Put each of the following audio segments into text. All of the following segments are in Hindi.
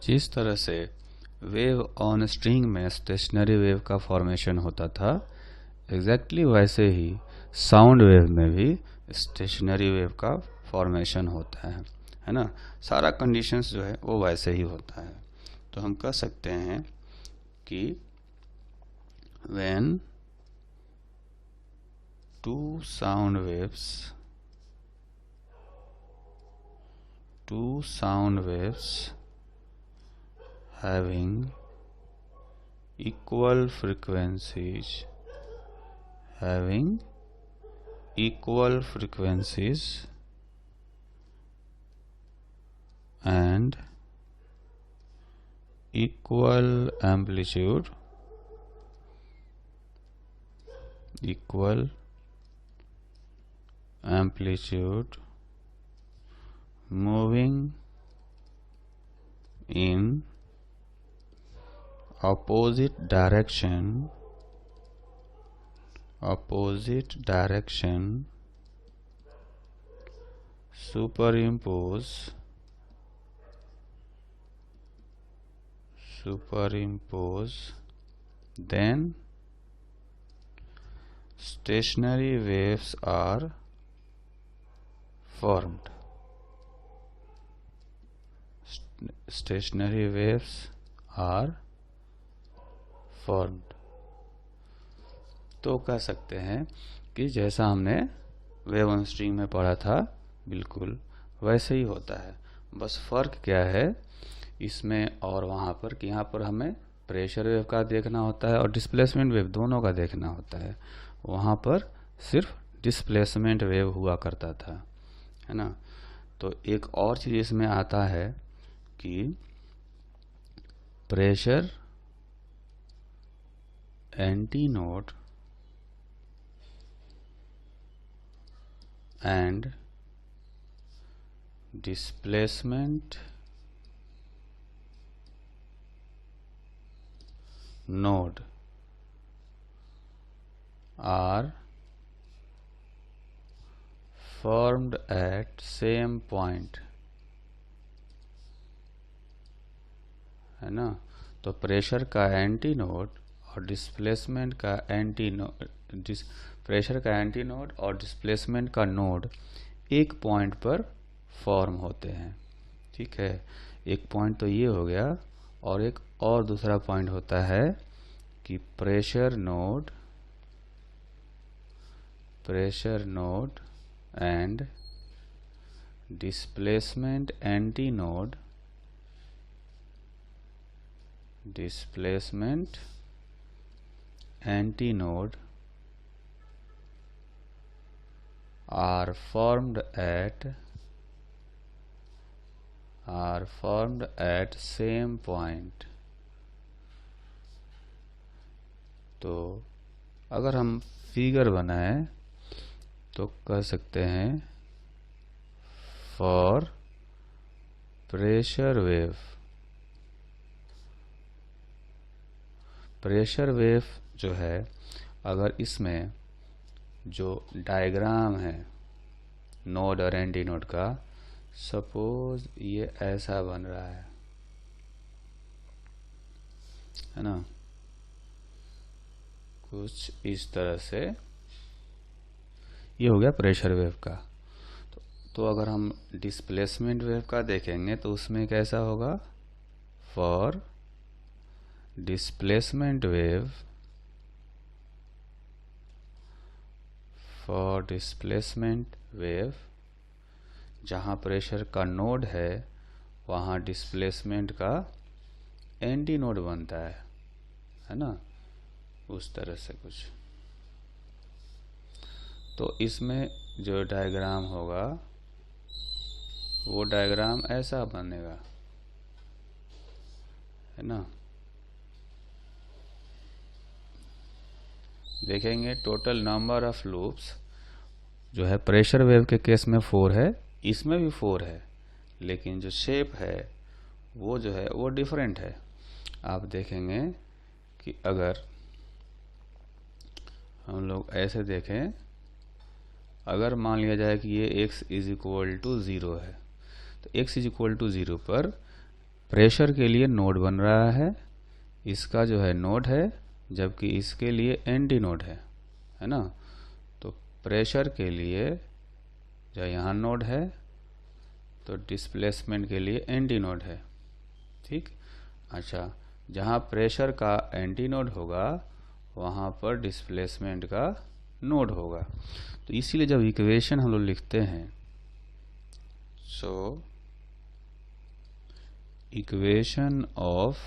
जिस तरह से वेव ऑन स्ट्रिंग में स्टेशनरी वेव का फॉर्मेशन होता था, एग्जैक्टली वैसे ही साउंड वेव में भी स्टेशनरी वेव का फॉर्मेशन होता है ना। सारा कंडीशंस जो है वो वैसे ही होता है। तो हम कह सकते हैं कि when two sound waves having equal frequencies and equal amplitude moving in opposite direction superimpose then stationary waves are formed. तो कह सकते हैं कि जैसा हमने वेव ऑन स्ट्रिंग में पढ़ा था बिल्कुल वैसे ही होता है। बस फर्क क्या है इसमें और वहाँ पर कि यहाँ पर हमें प्रेशर वेव का देखना होता है और डिस्प्लेसमेंट वेव दोनों का देखना होता है। वहाँ पर सिर्फ डिस्प्लेसमेंट वेव हुआ करता था, है ना। तो एक और चीज़ इसमें आता है कि pressure antinode and displacement node are formed at same point, है ना। तो प्रेशर का एंटीनोड और डिस्प्लेसमेंट का एंटीनोड और डिस्प्लेसमेंट का नोड एक पॉइंट पर फॉर्म होते हैं, ठीक है। एक पॉइंट तो ये हो गया और एक और दूसरा पॉइंट होता है कि pressure node and displacement antinode are formed at same point। तो अगर हम फिगर बनाएं तो कह सकते हैं फॉर प्रेशर वेव जो है, अगर इसमें जो डायग्राम है नोड और एंटीनोड का, सपोज ये ऐसा बन रहा है ना, कुछ इस तरह से ये हो गया प्रेशर वेव का। तो अगर हम डिस्प्लेसमेंट वेव का देखेंगे तो उसमें कैसा होगा, फॉर डिस्प्लेसमेंट वेव जहाँ प्रेशर का नोड है वहाँ डिस्प्लेसमेंट का एंटीनोड बनता है ना, उस तरह से कुछ। तो इसमें जो डायग्राम होगा वो डायग्राम ऐसा बनेगा, है ना। देखेंगे टोटल नंबर ऑफ लूप्स जो है प्रेशर वेव के केस में 4 है, इसमें भी 4 है, लेकिन जो शेप है वो जो है वो डिफरेंट है। आप देखेंगे कि अगर हम लोग ऐसे देखें, अगर मान लिया जाए कि ये x इज इक्वल टू 0 है, तो x इज इक्वल टू 0 पर प्रेशर के लिए नोड बन रहा है, इसका जो है नोड है, जबकि इसके लिए एंटी नोड है ना। तो प्रेशर के लिए जो यहाँ नोड है, तो डिस्प्लेसमेंट के लिए एंटी नोड है। ठीक, अच्छा, जहाँ प्रेशर का एंटी नोड होगा वहाँ पर डिस्प्लेसमेंट का नोड होगा। तो इसीलिए जब इक्वेशन हम लोग लिखते हैं, so equation of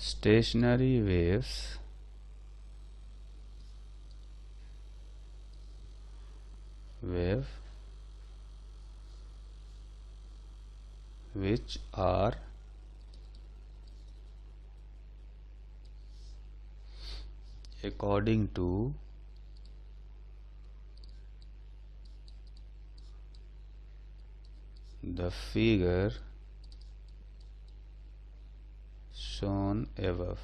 stationery waves which are according to the figure shown above।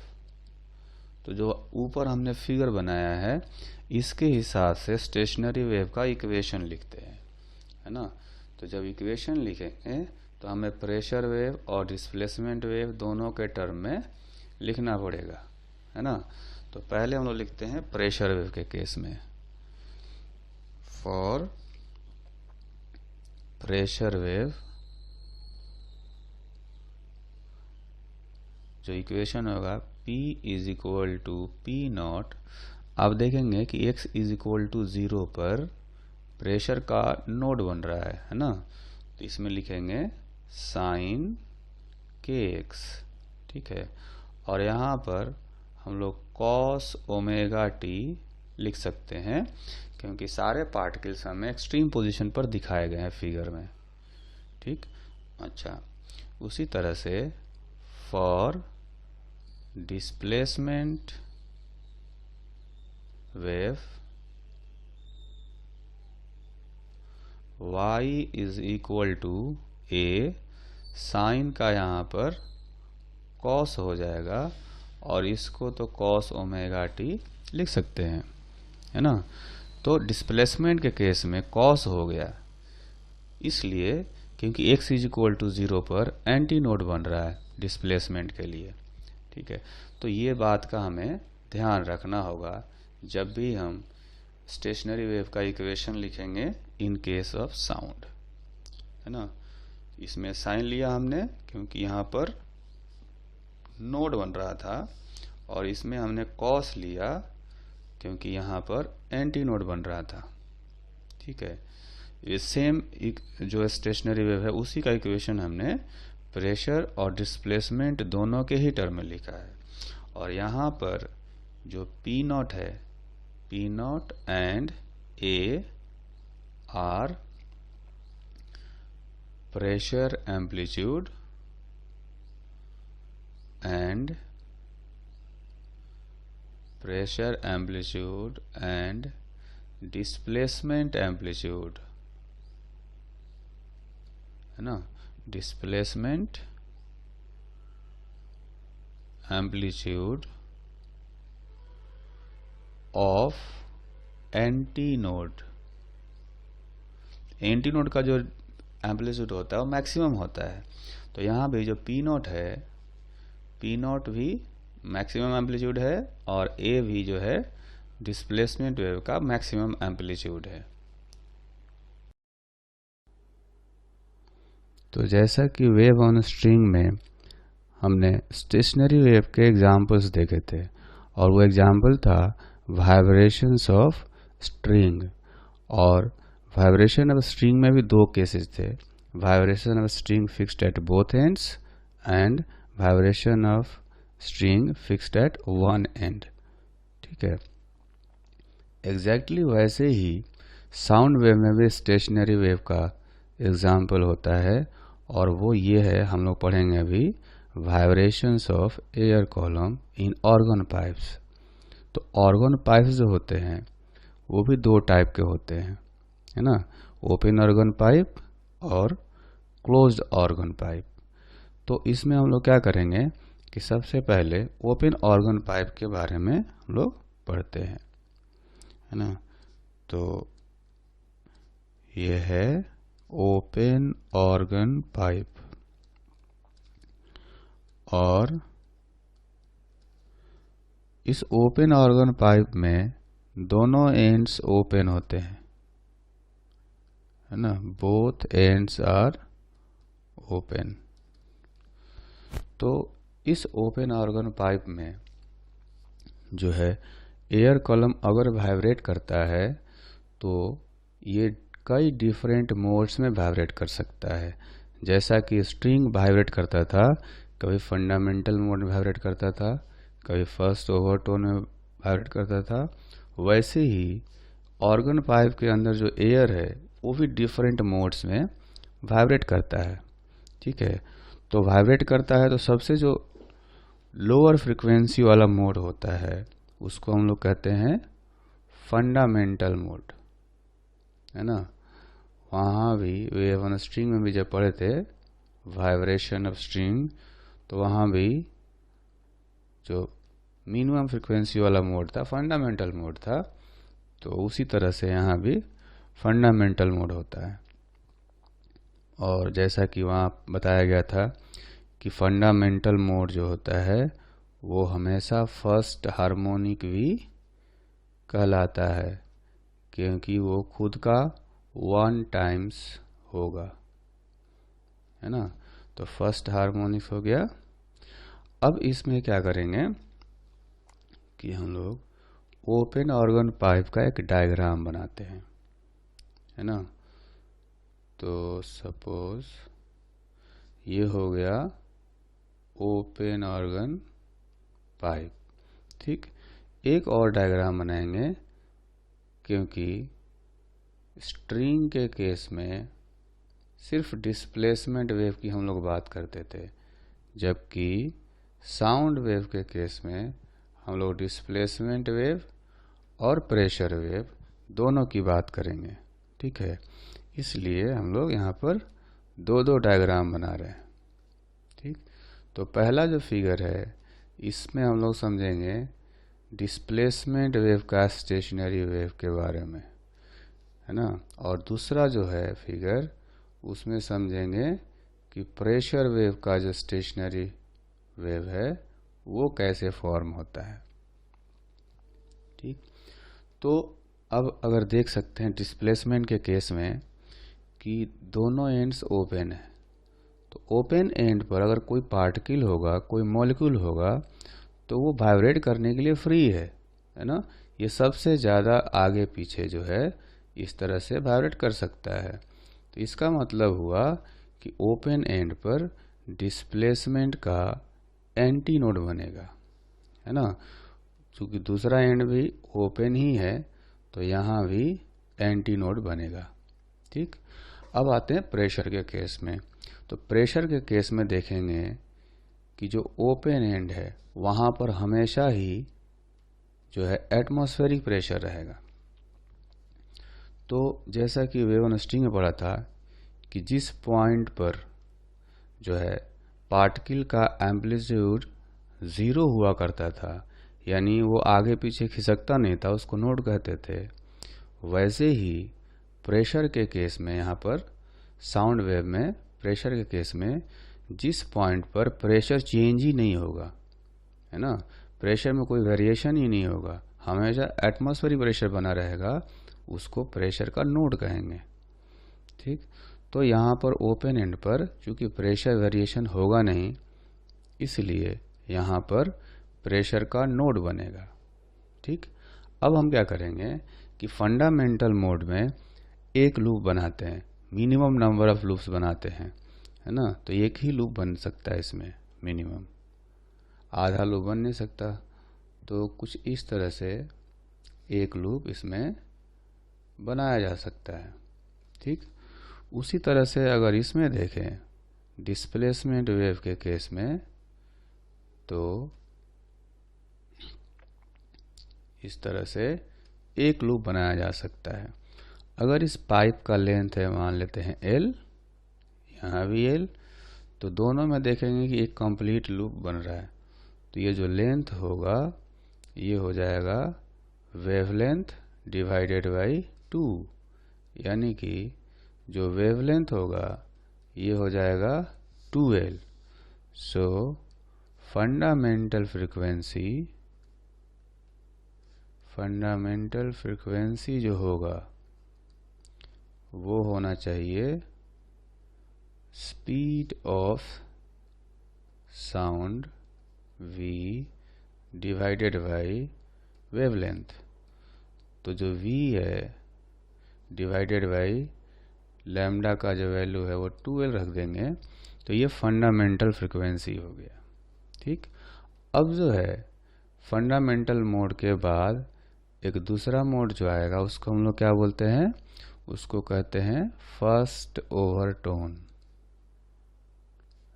तो जो ऊपर हमने फिगर बनाया है इसके हिसाब से स्टेशनरी वेव का इक्वेशन लिखते हैं, है ना। तो जब इक्वेशन लिखेंगे तो हमें प्रेशर वेव और डिस्प्लेसमेंट वेव दोनों के टर्म में लिखना पड़ेगा, है ना। तो पहले हम लोग लिखते हैं प्रेशर वेव के केस में, फॉर प्रेशर वेव जो इक्वेशन होगा P is equal to P naught. अब देखेंगे कि x इज इक्वल टू 0 पर प्रेशर का नोड बन रहा है ना। तो इसमें लिखेंगे साइन kx, ठीक है। और यहाँ पर हम लोग कॉस ओमेगा टी लिख सकते हैं, क्योंकि सारे पार्टिकल्स हमें एक्सट्रीम पोजीशन पर दिखाए गए हैं फिगर में। ठीक, अच्छा, उसी तरह से for displacement wave y is equal to a, sine का यहाँ पर कॉस हो जाएगा और इसको तो कॉस ओमेगा टी लिख सकते हैं, है ना। तो डिस्प्लेसमेंट के केस में कॉस हो गया, इसलिए क्योंकि x इज इक्वल टू 0 पर एंटी नोड बन रहा है डिस्प्लेसमेंट के लिए। ठीक है, तो ये बात का हमें ध्यान रखना होगा जब भी हम स्टेशनरी वेव का इक्वेशन लिखेंगे इन केस ऑफ साउंड, है ना। इसमें साइन लिया हमने क्योंकि यहाँ पर नोड बन रहा था, और इसमें हमने कॉस लिया क्योंकि यहाँ पर एंटी नोड बन रहा था। ठीक है, ये सेम जो स्टेशनरी वेव है उसी का इक्वेशन हमने प्रेशर और डिस्प्लेसमेंट दोनों के ही टर्म में लिखा है। और यहाँ पर जो P नॉट है, P naught and A are pressure amplitude and displacement amplitude, है ना। Displacement amplitude of anti node. Anti node का जो एम्पलीट्यूड होता है वो मैक्सिमम होता है। तो यहाँ भी जो P नॉट है, P नॉट भी मैक्सिमम एम्पलीट्यूड है और A भी जो है डिस्प्लेसमेंट वेव का मैक्सिमम एम्पलीट्यूड है। तो जैसा कि वेव ऑन स्ट्रिंग में हमने स्टेशनरी वेव के एग्जाम्पल्स देखे थे, और वो एग्जाम्पल था वाइब्रेशंस ऑफ स्ट्रिंग। और वाइब्रेशन ऑफ स्ट्रिंग में भी दो केसेस थे, vibration of string fixed at both ends and vibration of string fixed at one and. ठीक है, एग्जैक्टली वैसे ही साउंड वेव में भी स्टेशनरी वेव का एग्जाम्पल होता है, और वो ये है, हम लोग पढ़ेंगे अभी, vibrations of air column in organ pipes. तो ऑर्गन पाइप्स जो होते हैं वो भी दो टाइप के होते हैं, है ना, ओपन ऑर्गन पाइप और क्लोज्ड ऑर्गन पाइप। तो इसमें हम लोग क्या करेंगे कि सबसे पहले ओपन ऑर्गन पाइप के बारे में हम लोग पढ़ते हैं, है ना। तो ये है ओपन ऑर्गन पाइप, और इस ओपन ऑर्गन पाइप में दोनों एंड्स ओपन होते हैं, है ना, बोथ एंड्स आर ओपन। तो इस ओपन ऑर्गन पाइप में जो है एयर कॉलम अगर वाइब्रेट करता है तो ये कई डिफरेंट मोड्स में वाइब्रेट कर सकता है। जैसा कि स्ट्रिंग वाइब्रेट करता था, कभी फंडामेंटल मोड में वाइब्रेट करता था, कभी फर्स्ट ओवरटोन में वाइब्रेट करता था, वैसे ही ऑर्गन पाइप के अंदर जो एयर है वो भी डिफरेंट मोड्स में वाइब्रेट करता है। ठीक है, तो वाइब्रेट करता है तो सबसे जो लोअर फ्रिक्वेंसी वाला मोड होता है उसको हम लोग कहते हैं फंडामेंटल मोड, है ना। वहाँ भी वेव ऑन स्ट्रिंग में भी जब पढ़े थे वाइब्रेशन ऑफ स्ट्रिंग, तो वहाँ भी जो मिनिमम फ्रिक्वेंसी वाला मोड था फंडामेंटल मोड था, तो उसी तरह से यहाँ भी फंडामेंटल मोड होता है। और जैसा कि वहाँ बताया गया था कि फंडामेंटल मोड जो होता है वो हमेशा फर्स्ट हार्मोनिक भी कहलाता है, क्योंकि वो खुद का 1 टाइम्स होगा, है ना। तो फर्स्ट हार्मोनिक हो गया। अब इसमें क्या करेंगे कि हम लोग ओपन ऑर्गन पाइप का एक डायग्राम बनाते हैं, है ना। तो सपोज ये हो गया ओपन ऑर्गन पाइप। ठीक, एक और डायग्राम बनाएंगे, क्योंकि स्ट्रिंग के केस में सिर्फ डिस्प्लेसमेंट वेव की हम लोग बात करते थे, जबकि साउंड वेव के केस में हम लोग डिस्प्लेसमेंट वेव और प्रेशर वेव दोनों की बात करेंगे। ठीक है, इसलिए हम लोग यहाँ पर दो दो डायग्राम बना रहे हैं। ठीक, तो पहला जो फिगर है इसमें हम लोग समझेंगे डिस्प्लेसमेंट वेव का स्टेशनरी वेव के बारे में, है ना। और दूसरा जो है फिगर उसमें समझेंगे कि प्रेशर वेव का जो स्टेशनरी वेव है वो कैसे फॉर्म होता है। ठीक, तो अब अगर देख सकते हैं डिस्प्लेसमेंट के केस में कि दोनों एंड्स ओपन है, तो ओपन एंड पर अगर कोई पार्टिकल होगा, कोई मॉलिक्यूल होगा, तो वो वाइब्रेट करने के लिए फ्री है ना। ये सबसे ज़्यादा आगे पीछे जो है इस तरह से वाइब्रेट कर सकता है। तो इसका मतलब हुआ कि ओपन एंड पर डिस्प्लेसमेंट का एंटी नोड बनेगा, है ना। क्योंकि दूसरा एंड भी ओपन ही है तो यहाँ भी एंटी नोड बनेगा। ठीक, अब आते हैं प्रेशर के केस में। तो प्रेशर के केस में देखेंगे कि जो ओपन एंड है वहाँ पर हमेशा ही जो है एटमॉस्फेरिक प्रेशर रहेगा। तो जैसा कि वेव ऑन स्ट्रिंग में पढ़ा था कि जिस पॉइंट पर जो है पार्टिकल का एम्पलीट्यूड 0 हुआ करता था, यानी वो आगे पीछे खिसकता नहीं था, उसको नोड कहते थे, वैसे ही प्रेशर के केस में यहाँ पर साउंड वेव में प्रेशर के केस में जिस पॉइंट पर प्रेशर चेंज ही नहीं होगा, है ना, प्रेशर में कोई वेरिएशन ही नहीं होगा, हमेशा एटमॉस्फेरिक प्रेशर बना रहेगा, उसको प्रेशर का नोड कहेंगे। ठीक, तो यहाँ पर ओपन एंड पर चूंकि प्रेशर वेरिएशन होगा नहीं, इसलिए यहाँ पर प्रेशर का नोड बनेगा। ठीक, अब हम क्या करेंगे कि फंडामेंटल मोड में एक लूप बनाते हैं, मिनिमम नंबर ऑफ लूप्स बनाते हैं, है ना। तो एक ही लूप बन सकता है इसमें, मिनिमम, आधा लूप बन नहीं सकता। तो कुछ इस तरह से एक लूप इसमें बनाया जा सकता है। ठीक, उसी तरह से अगर इसमें देखें डिस्प्लेसमेंट वेव के केस में, तो इस तरह से एक लूप बनाया जा सकता है। अगर इस पाइप का लेंथ है मान लेते हैं L, यहाँ भी L, तो दोनों में देखेंगे कि एक कंप्लीट लूप बन रहा है। तो ये जो लेंथ होगा ये हो जाएगा वेवलेंथ डिवाइडेड बाई 2, यानी कि जो वेवलेंथ होगा ये हो जाएगा 2L। सो फंडामेंटल फ्रीक्वेंसी जो होगा वो होना चाहिए speed of sound v divided by wavelength. तो जो v है डिवाइडेड बाई लैम्डा का जो वैल्यू है वो 2L रख देंगे, तो ये फंडामेंटल फ्रीक्वेंसी हो गया। ठीक, अब जो है फंडामेंटल मोड के बाद एक दूसरा मोड जो आएगा उसको हम लोग क्या बोलते हैं, उसको कहते हैं फर्स्ट ओवरटोन,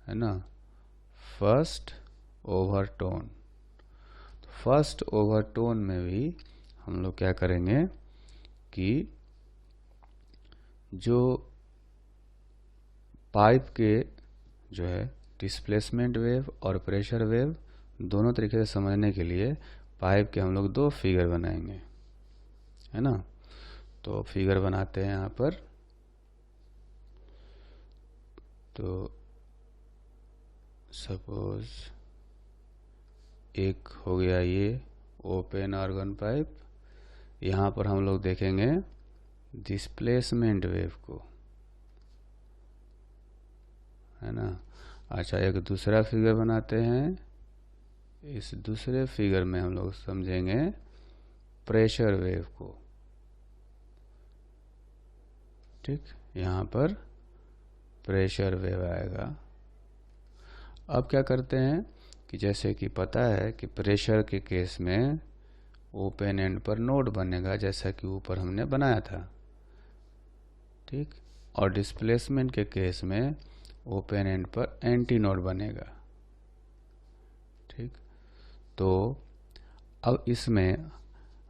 है ना, फर्स्ट ओवरटोन। तो फर्स्ट ओवरटोन में भी हम लोग क्या करेंगे कि जो पाइप के जो है डिस्प्लेसमेंट वेव और प्रेशर वेव दोनों तरीके से समझने के लिए पाइप के हम लोग दो फिगर बनाएंगे, है ना। तो फिगर बनाते हैं यहाँ पर। तो सपोज एक हो गया ये ओपन ऑर्गन पाइप, यहाँ पर हम लोग देखेंगे डिस्प्लेसमेंट वेव को, है ना। अच्छा, एक दूसरा फिगर बनाते हैं। इस दूसरे फिगर में हम लोग समझेंगे प्रेशर वेव को। ठीक, यहाँ पर प्रेशर वेव आएगा। अब क्या करते हैं कि जैसे कि पता है कि प्रेशर के केस में ओपन एंड पर नोड बनेगा, जैसा कि ऊपर हमने बनाया था। ठीक, और डिस्प्लेसमेंट के केस में ओपन एंड पर एंटी नोड बनेगा। ठीक, तो अब इसमें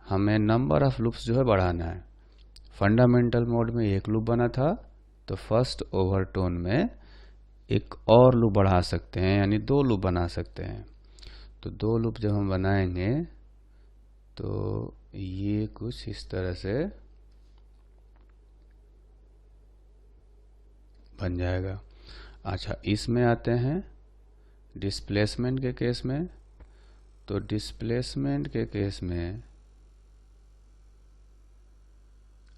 हमें नंबर ऑफ लूप्स जो है बढ़ाना है। फंडामेंटल मोड में एक लूप बना था, तो फर्स्ट ओवरटोन में एक और लूप बढ़ा सकते हैं, यानी दो लूप बना सकते हैं। तो दो लूप जब हम बनाएंगे तो ये कुछ इस तरह से बन जाएगा। अच्छा, इसमें आते हैं डिस्प्लेसमेंट के केस में। तो डिस्प्लेसमेंट के केस में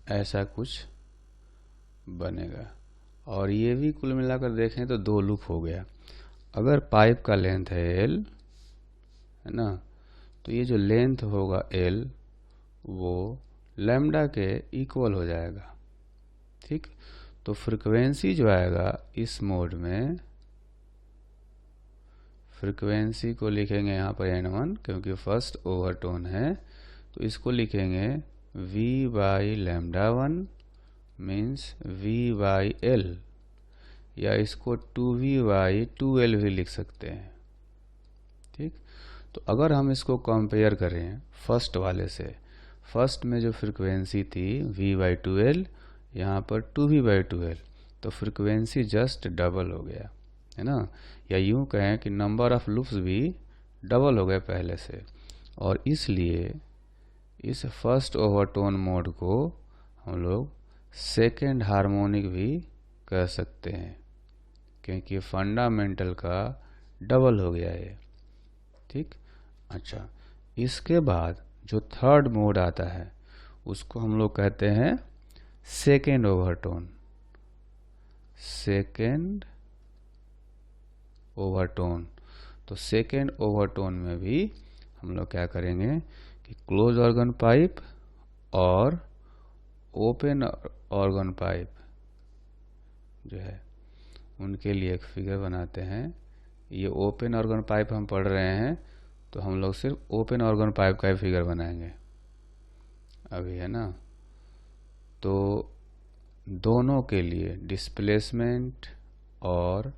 ऐसा कुछ बनेगा, और ये भी कुल मिलाकर देखें तो दो लूप हो गया। अगर पाइप का लेंथ है L, है ना, तो ये जो लेंथ होगा L वो लैम्डा के इक्वल हो जाएगा। ठीक, तो फ्रीक्वेंसी जो आएगा इस मोड में, फ्रीक्वेंसी को लिखेंगे यहाँ पर N1, क्योंकि फर्स्ट ओवरटोन है, तो इसको लिखेंगे V by lambda 1 means V by L, या इसको 2V बाई 2L भी लिख सकते हैं। ठीक, तो अगर हम इसको कंपेयर करें फर्स्ट वाले से, फर्स्ट में जो फ्रीक्वेंसी थी V बाई 2L, यहाँ पर 2V बाई 2L, तो फ्रीक्वेंसी जस्ट डबल हो गया, है ना। या यूं कहें कि नंबर ऑफ लूप्स भी डबल हो गए पहले से, और इसलिए इस फर्स्ट ओवरटोन मोड को हम लोग सेकेंड हार्मोनिक भी कह सकते हैं, क्योंकि फंडामेंटल का डबल हो गया है। ठीक, अच्छा, इसके बाद जो थर्ड मोड आता है उसको हम लोग कहते हैं सेकेंड ओवरटोन। सेकेंड ओवरटोन, तो सेकेंड ओवरटोन में भी हम लोग क्या करेंगे कि क्लोज ऑर्गन पाइप और ओपन ऑर्गन पाइप जो है उनके लिए एक फिगर बनाते हैं। ये ओपन ऑर्गन पाइप हम पढ़ रहे हैं, तो हम लोग सिर्फ ओपन ऑर्गन पाइप का ही फिगर बनाएंगे अभी, है ना। तो दोनों के लिए डिस्प्लेसमेंट और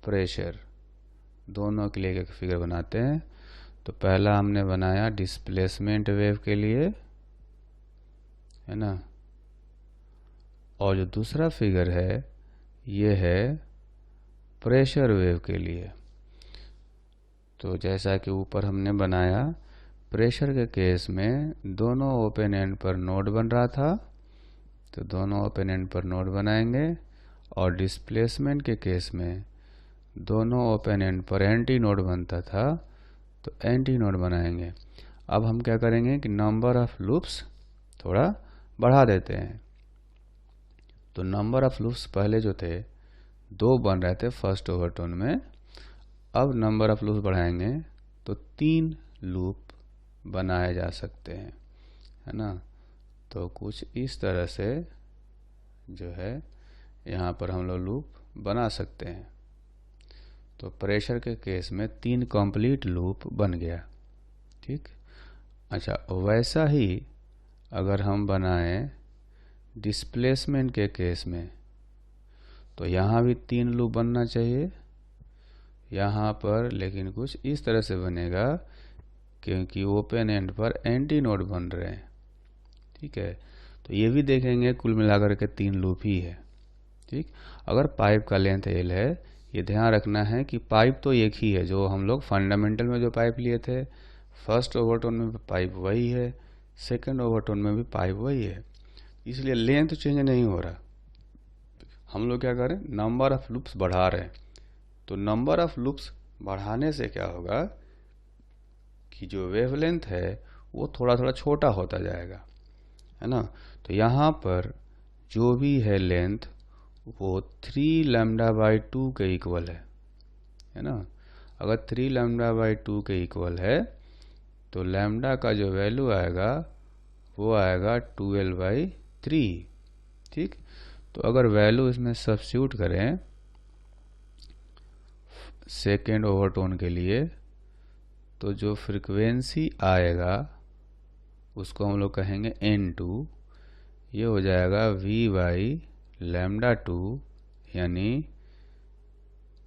प्रेशर दोनों के लिए एक फिगर बनाते हैं। तो पहला हमने बनाया डिस्प्लेसमेंट वेव के लिए, है ना, और जो दूसरा फिगर है ये है प्रेशर वेव के लिए। तो जैसा कि ऊपर हमने बनाया, प्रेशर के केस में दोनों ओपन एंड पर नोड बन रहा था, तो दोनों ओपन एंड पर नोड बनाएंगे, और डिस्प्लेसमेंट के केस में दोनों ओपन एंड पर एंटी नोड बनता था, तो एंटी नोड बनाएंगे। अब हम क्या करेंगे कि नंबर ऑफ लूप्स थोड़ा बढ़ा देते हैं। तो नंबर ऑफ लूप्स पहले जो थे 2 बन रहे थे फर्स्ट ओवरटोन में, अब नंबर ऑफ लूप्स बढ़ाएंगे तो 3 लूप बनाए जा सकते हैं, है ना। तो कुछ इस तरह से जो है यहाँ पर हम लोग लूप बना सकते हैं। तो प्रेशर के केस में 3 कंप्लीट लूप बन गया, ठीक। अच्छा, वैसा ही अगर हम बनाएं डिस्प्लेसमेंट के केस में, तो यहाँ भी 3 लूप बनना चाहिए यहाँ पर, लेकिन कुछ इस तरह से बनेगा क्योंकि ओपन एंड पर एंटी नोड बन रहे हैं, ठीक है। तो ये भी देखेंगे कुल मिलाकर के 3 लूप ही है, ठीक। अगर पाइप का लेंथ एल है, ये ध्यान रखना है कि पाइप तो एक ही है, जो हम लोग फंडामेंटल में जो पाइप लिए थे, फर्स्ट ओवरटोन में भी पाइप वही है, सेकंड ओवरटोन में भी पाइप वही है, इसलिए लेंथ चेंज नहीं हो रहा। हम लोग क्या करें, नंबर ऑफ लूप्स बढ़ा रहे हैं। तो नंबर ऑफ लूप्स बढ़ाने से क्या होगा कि जो वेवलेंथ है वो थोड़ा थोड़ा छोटा होता जाएगा, है ना। तो यहाँ पर जो भी है लेंथ वो 3 लैम्डा बाई 2 के इक्वल है ना। अगर 3 लैम्डा बाई 2 के इक्वल है तो लैम्डा का जो वैल्यू आएगा वो आएगा 12/3, ठीक। तो अगर वैल्यू इसमें सब्स्टिट्यूट करें सेकेंड ओवरटोन के लिए, तो जो फ्रीक्वेंसी आएगा उसको हम लोग कहेंगे N2, ये हो जाएगा V/λ2 यानी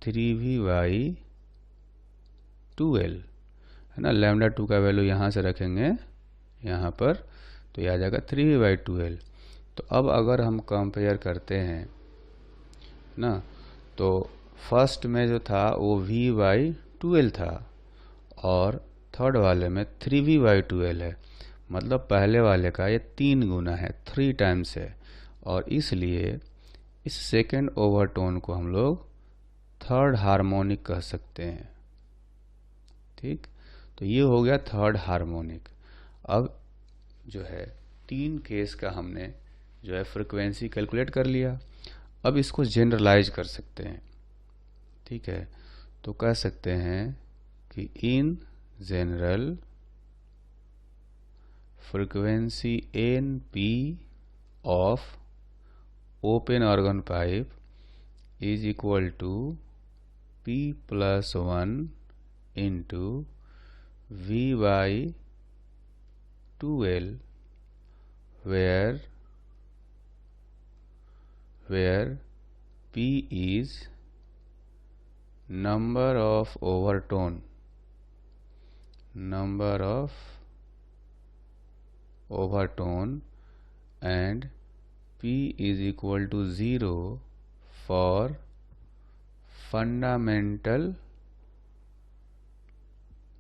3V/2L, है ना। λ2 का वैल्यू यहाँ से रखेंगे यहाँ पर, तो ये आ जाएगा 3V/2L। तो अब अगर हम कंपेयर करते हैं ना, तो फर्स्ट में जो था वो V/2L था और थर्ड वाले में 3V/2L है, मतलब पहले वाले का ये 3 गुना है, 3 टाइम्स है, और इसलिए इस सेकेंड ओवरटोन को हम लोग थर्ड हार्मोनिक कह सकते हैं, ठीक। तो ये हो गया थर्ड हार्मोनिक। अब जो है 3 केस का हमने जो है फ्रीक्वेंसी कैलकुलेट कर लिया। अब इसको जनरलाइज कर सकते हैं, ठीक है। तो कह सकते हैं कि in general frequency NP of open organ pipe is equal to P plus 1 into V/2L, where P is number of overtone and P is equal to 0 for fundamental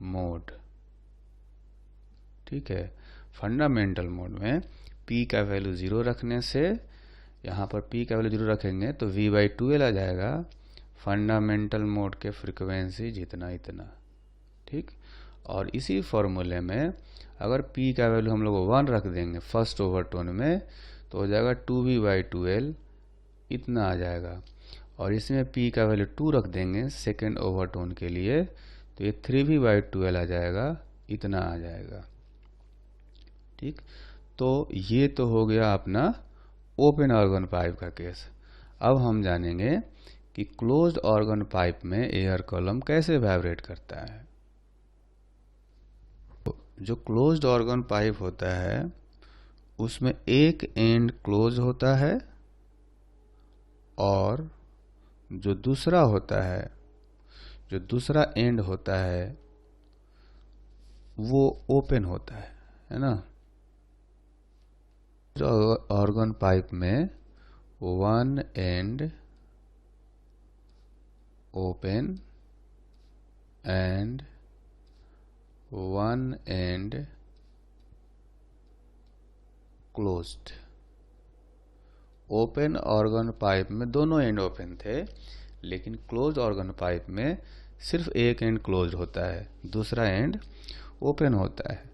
mode, ठीक है। फंडामेंटल मोड में P का वैल्यू 0 रखने से, यहाँ पर P का वैल्यू 0 रखेंगे तो V/2L आ जाएगा, फंडामेंटल मोड के फ्रीक्वेंसी जितना इतना, ठीक। और इसी फॉर्मूले में अगर P का वैल्यू हम लोग 1 रख देंगे फर्स्ट ओवरटोन में, तो हो जाएगा 2V/2L, इतना आ जाएगा। और इसमें P का वैल्यू 2 रख देंगे सेकेंड ओवरटोन के लिए, तो ये 3V/2L आ जाएगा, इतना आ जाएगा, ठीक। तो ये तो हो गया अपना ओपन ऑर्गन पाइप का केस। अब हम जानेंगे कि क्लोज्ड ऑर्गन पाइप में एयर कॉलम कैसे वाइब्रेट करता है। जो क्लोज्ड ऑर्गन पाइप होता है उसमें एक एंड क्लोज होता है और जो दूसरा एंड होता है वो ओपन होता है ना। जो ऑर्गन पाइप में one and open and one and closed, open organ pipe में दोनों एंड ओपन थे, लेकिन क्लोज ऑर्गन पाइप में सिर्फ एक एंड क्लोज होता है, दूसरा एंड ओपन होता है।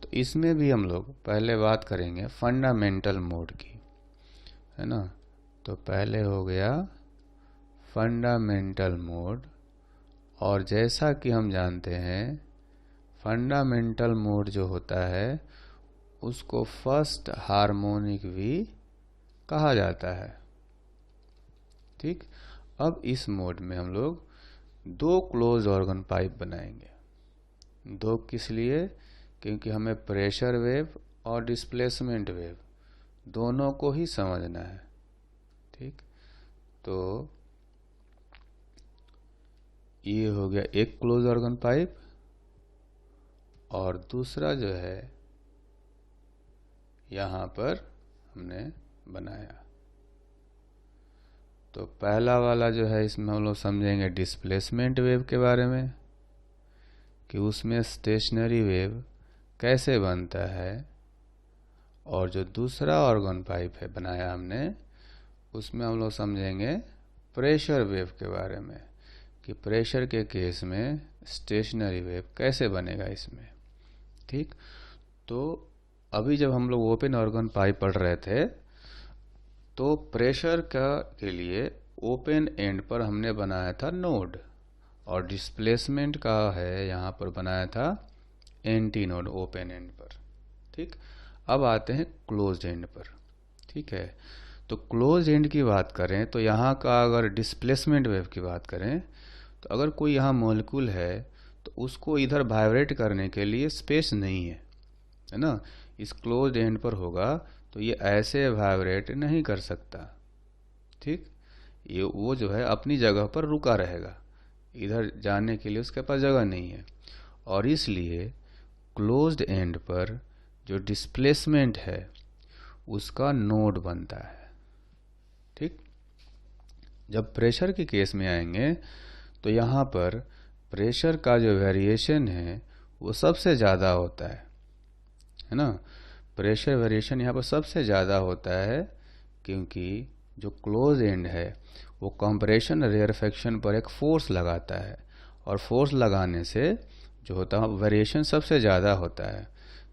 तो इसमें भी हम लोग पहले बात करेंगे फंडामेंटल मोड की, है ना। तो पहले हो गया फंडामेंटल मोड, और जैसा कि हम जानते हैं फंडामेंटल मोड जो होता है उसको फर्स्ट हार्मोनिक भी कहा जाता है। ठीक, अब इस मोड में हम लोग दो क्लोज ऑर्गन पाइप बनाएंगे। दो किस लिए? क्योंकि हमें प्रेशर वेव और डिस्प्लेसमेंट वेव दोनों को ही समझना है। ठीक, तो ये हो गया एक क्लोज ऑर्गन पाइप, और दूसरा जो है यहाँ पर हमने बनाया। तो पहला वाला जो है इसमें हम लोग समझेंगे डिस्प्लेसमेंट वेव के बारे में, कि उसमें स्टेशनरी वेव कैसे बनता है। और जो दूसरा ऑर्गन पाइप है बनाया हमने, उसमें हम लोग समझेंगे प्रेशर वेव के बारे में, कि प्रेशर के केस में स्टेशनरी वेव कैसे बनेगा इसमें। ठीक, तो अभी जब हम लोग ओपन ऑर्गन पाइप पढ़ रहे थे तो प्रेशर के लिए ओपन एंड पर हमने बनाया था नोड, और डिस्प्लेसमेंट का है यहाँ पर बनाया था एंटी नोड ओपन एंड पर। ठीक, अब आते हैं क्लोज एंड पर। ठीक है, तो क्लोज एंड की बात करें तो यहाँ का अगर डिस्प्लेसमेंट वेव की बात करें तो अगर कोई यहाँ मॉलिक्यूल है तो उसको इधर वाइब्रेट करने के लिए स्पेस नहीं है ना। इस क्लोज एंड पर होगा तो ये ऐसे वाइब्रेट नहीं कर सकता। ठीक, ये वो जो है अपनी जगह पर रुका रहेगा, इधर जाने के लिए उसके पास जगह नहीं है। और इसलिए क्लोज्ड एंड पर जो डिस्प्लेसमेंट है उसका नोड बनता है। ठीक, जब प्रेशर के केस में आएंगे तो यहाँ पर प्रेशर का जो वेरिएशन है वो सबसे ज़्यादा होता है ना। प्रेशर वेरिएशन यहाँ पर सबसे ज़्यादा होता है, क्योंकि जो क्लोज एंड है वो कंप्रेशन रेयरफेक्शन पर एक फोर्स लगाता है, और फोर्स लगाने से जो होता है वेरिएशन सबसे ज़्यादा होता है।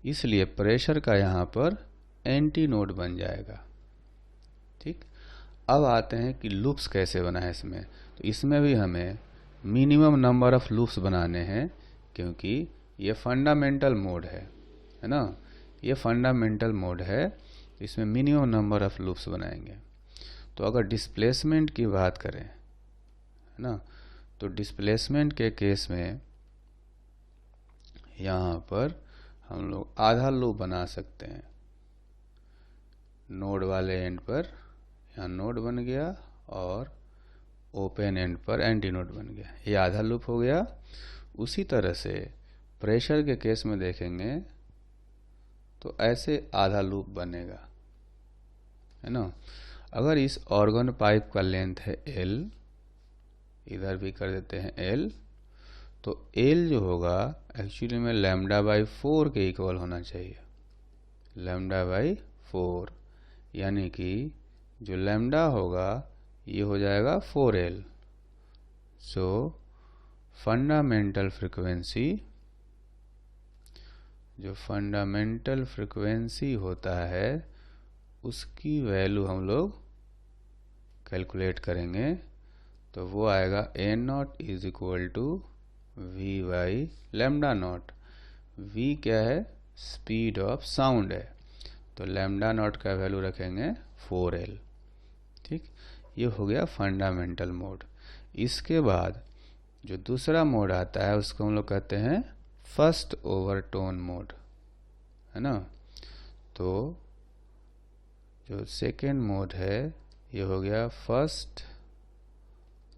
इसलिए प्रेशर का यहाँ पर एंटी नोड बन जाएगा। ठीक, अब आते हैं कि लूप्स कैसे बना है इसमें। तो इसमें भी हमें मिनिमम नंबर ऑफ लूप्स बनाने हैं, क्योंकि ये फंडामेंटल मोड है ना। ये फंडामेंटल मोड है, इसमें मिनिमम नंबर ऑफ लूप्स बनाएंगे। तो अगर डिस्प्लेसमेंट की बात करें, है ना, तो डिस्प्लेसमेंट के केस में यहाँ पर हम लोग आधा लूप बना सकते हैं। नोड वाले एंड पर यहाँ नोड बन गया, और ओपन एंड पर एंटी नोड बन गया, ये आधा लूप हो गया। उसी तरह से प्रेशर के केस में देखेंगे तो ऐसे आधा लूप बनेगा, है ना। अगर इस ऑर्गन पाइप का लेंथ है L, इधर भी कर देते हैं L, तो L जो होगा एक्चुअली में λ/4 के इक्वल होना चाहिए। λ/4 यानी कि जो लैम्डा होगा ये हो जाएगा 4L। सो फंडामेंटल फ्रीक्वेंसी, जो फंडामेंटल फ्रीक्वेंसी होता है उसकी वैल्यू हम लोग कैलकुलेट करेंगे, तो वो आएगा A0 is equal to V/λ0। V क्या है? स्पीड ऑफ साउंड है, तो λ0 का वैल्यू रखेंगे 4L। ठीक, ये हो गया फंडामेंटल मोड। इसके बाद जो दूसरा मोड आता है उसको हम लोग कहते हैं फर्स्ट ओवरटोन मोड, है ना। तो जो सेकेंड मोड है ये हो गया फर्स्ट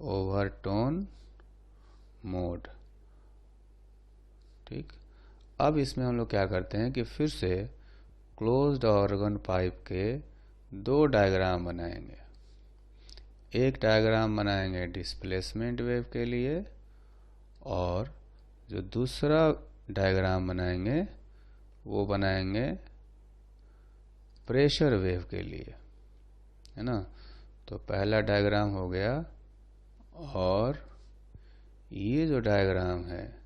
ओवरटोन मोड। ठीक, अब इसमें हम लोग क्या करते हैं कि फिर से क्लोज्ड ऑर्गन पाइप के दो डायग्राम बनाएंगे। एक डायग्राम बनाएंगे डिस्प्लेसमेंट वेव के लिए, और जो दूसरा डायग्राम बनाएंगे वो बनाएंगे प्रेशर वेव के लिए। है ना। तो पहला डायग्राम हो गया, और ये जो डायग्राम है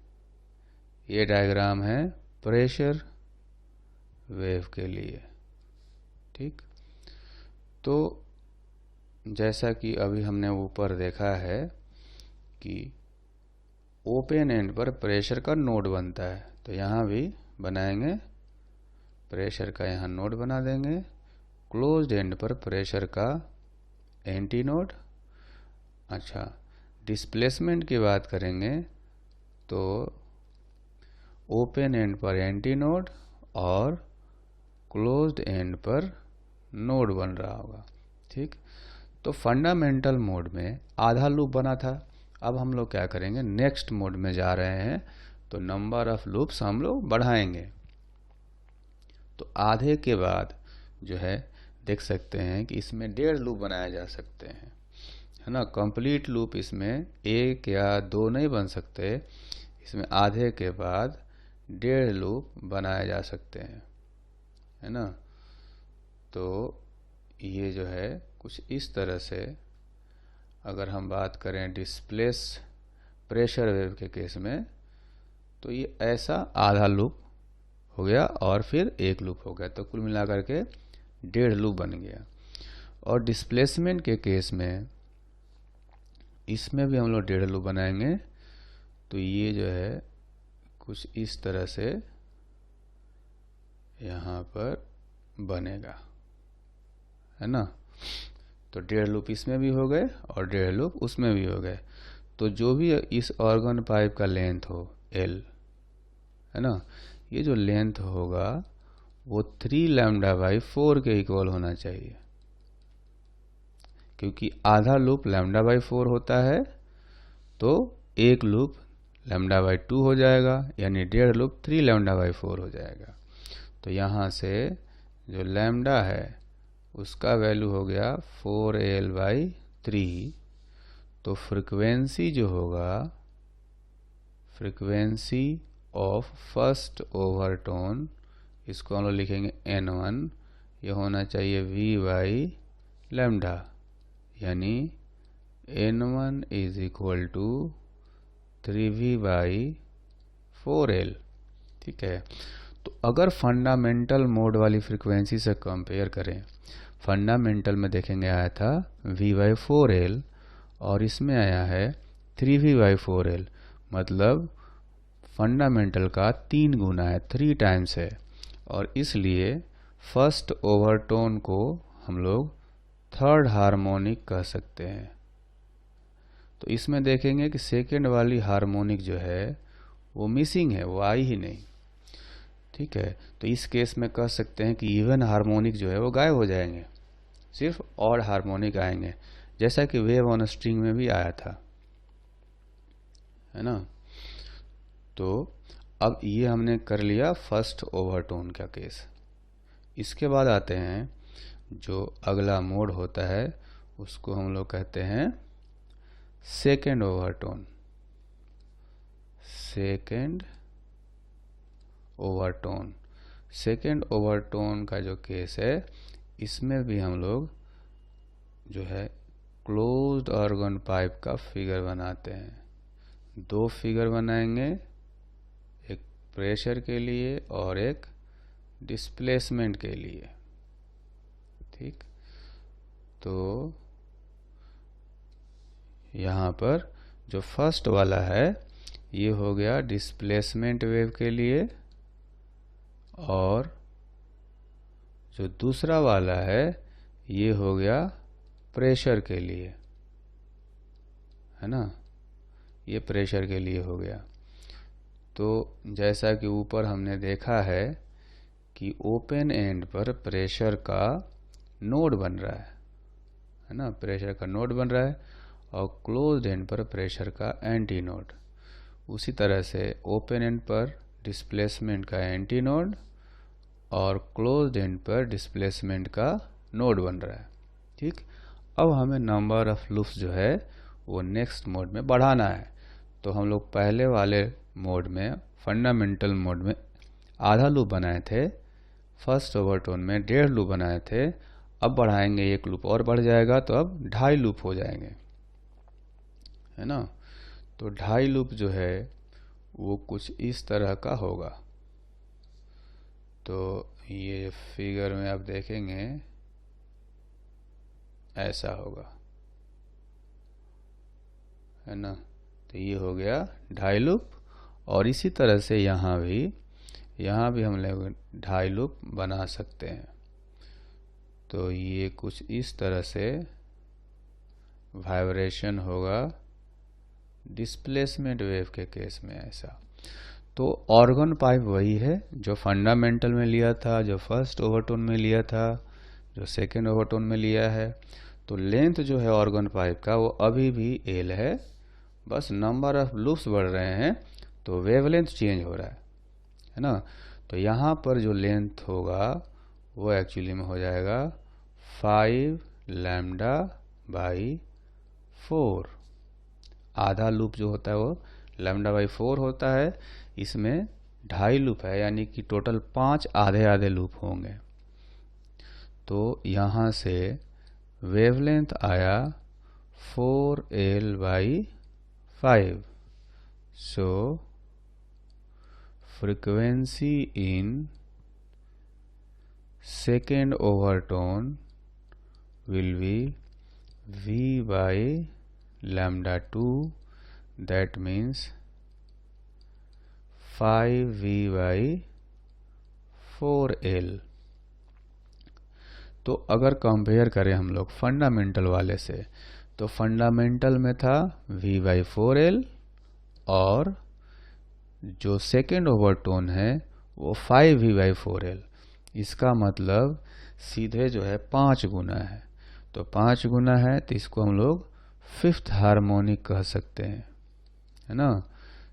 ये डायग्राम है प्रेशर वेव के लिए। ठीक, तो जैसा कि अभी हमने ऊपर देखा है कि ओपन एंड पर प्रेशर का नोड बनता है, तो यहाँ भी बनाएंगे, प्रेशर का यहाँ नोड बना देंगे। क्लोज्ड एंड पर प्रेशर का एंटी नोड। अच्छा, डिस्प्लेसमेंट की बात करेंगे तो ओपन एंड पर एंटी नोड और क्लोज्ड एंड पर नोड बन रहा होगा। ठीक, तो फंडामेंटल मोड में आधा लूप बना था। अब हम लोग क्या करेंगे, नेक्स्ट मोड में जा रहे हैं, तो नंबर ऑफ लूप्स हम लोग बढ़ाएंगे। तो आधे के बाद जो है देख सकते हैं कि इसमें 1.5 लूप बनाए जा सकते हैं, है ना। कंप्लीट लूप इसमें 1 या 2 नहीं बन सकते, इसमें आधे के बाद 1.5 लूप बनाए जा सकते हैं, है ना। तो ये जो है कुछ इस तरह से, अगर हम बात करें डिस्प्लेस प्रेशर वेव के केस में, तो ये ऐसा आधा लूप हो गया और फिर 1 लूप हो गया, तो कुल मिलाकर के 1.5 लूप बन गया। और डिस्प्लेसमेंट के केस में इसमें भी हम लोग 1.5 लूप बनाएंगे, तो ये जो है कुछ इस तरह से यहाँ पर बनेगा, है ना। तो 1.5 लूप इसमें भी हो गए और 1.5 लूप उसमें भी हो गए। तो जो भी इस ऑर्गन पाइप का लेंथ हो L, है ना, ये जो लेंथ होगा वो 3 λ/4 के इक्वल होना चाहिए, क्योंकि आधा लूप λ/4 होता है, तो 1 लूप λ/2 हो जाएगा, यानी 1.5 लूप 3 λ/4 हो जाएगा। तो यहाँ से जो लैम्डा है उसका वैल्यू हो गया 4L/3। तो फ्रीक्वेंसी जो होगा, फ्रीक्वेंसी ऑफ फर्स्ट ओवरटोन, इसको हम लोग लिखेंगे N1, ये होना चाहिए V/λ, यानी N1 = 3V/4L। ठीक है, तो अगर फंडामेंटल मोड वाली फ्रीक्वेंसी से कंपेयर करें, फंडामेंटल में देखेंगे आया था V/4L और इसमें आया है 3V/4L, मतलब फंडामेंटल का 3 गुना है, 3 टाइम्स है। और इसलिए फर्स्ट ओवरटोन को हम लोग थर्ड हार्मोनिक कह सकते हैं। तो इसमें देखेंगे कि सेकेंड वाली हार्मोनिक जो है वो मिसिंग है, वो आई ही नहीं। ठीक है, तो इस केस में कह सकते हैं कि इवन हार्मोनिक जो है वो गायब हो जाएंगे, सिर्फ ऑड हार्मोनिक आएंगे, जैसा कि वेव ऑन स्ट्रिंग में भी आया था, है ना। तो अब ये हमने कर लिया फर्स्ट ओवरटोन का केस। इसके बाद आते हैं जो अगला मोड होता है, उसको हम लोग कहते हैं second overtone. Second overtone, second overtone का जो केस है, इसमें भी हम लोग जो है क्लोज्ड ऑर्गन पाइप का फिगर बनाते हैं। 2 फिगर बनाएंगे, एक प्रेशर के लिए और एक डिस्प्लेसमेंट के लिए। ठीक, तो यहाँ पर जो फर्स्ट वाला है ये हो गया डिस्प्लेसमेंट वेव के लिए, और जो दूसरा वाला है ये हो गया प्रेशर के लिए, है ना, ये प्रेशर के लिए हो गया। तो जैसा कि ऊपर हमने देखा है कि ओपन एंड पर प्रेशर का नोड बन रहा है ना, प्रेशर का नोड बन रहा है, और क्लोज्ड एंड पर प्रेशर का एंटी नोड। उसी तरह से ओपन एंड पर डिस्प्लेसमेंट का एंटी नोड और क्लोज्ड एंड पर डिस्प्लेसमेंट का नोड बन रहा है। ठीक, अब हमें नंबर ऑफ लूप्स जो है वो नेक्स्ट मोड में बढ़ाना है। तो हम लोग पहले वाले मोड में, फंडामेंटल मोड में आधा लूप बनाए थे, फर्स्ट ओवरटोन में 1.5 लूप बनाए थे, अब बढ़ाएंगे, एक लूप और बढ़ जाएगा तो अब 2.5 लूप हो जाएंगे, है ना। तो 2.5 लूप जो है वो कुछ इस तरह का होगा। तो ये फिगर में आप देखेंगे ऐसा होगा, है ना। तो ये हो गया 2.5 लूप। और इसी तरह से यहाँ भी हम लोग 2.5 लूप बना सकते हैं। तो ये कुछ इस तरह से वाइब्रेशन होगा डिस्प्लेसमेंट वेव के केस में ऐसा। तो ऑर्गन पाइप वही है जो फंडामेंटल में लिया था, जो फर्स्ट ओवरटोन में लिया था, जो सेकेंड ओवरटोन में लिया है। तो लेंथ जो है ऑर्गन पाइप का वो अभी भी एल है, बस नंबर ऑफ लूप्स बढ़ रहे हैं तो वेवलेंथ चेंज हो रहा है ना। तो यहाँ पर जो लेंथ होगा वो एक्चुअली में हो जाएगा 5 λ/4। आधा लूप जो होता है वो λ/4 होता है। इसमें 2.5 लूप है, यानी कि टोटल 5 आधे आधे लूप होंगे। तो यहाँ से वेवलेंथ आया 4L/5। So frequency in second overtone will be V/λ2, that means 5V/4L। तो अगर कंपेयर करें हम लोग फंडामेंटल वाले से, तो फंडामेंटल में था V/4L और जो सेकेंड ओवरटोन है वो 5V/4L। इसका मतलब सीधे जो है 5 गुना है। तो 5 गुना है तो इसको हम लोग फिफ्थ हार्मोनिक कह सकते हैं, है ना।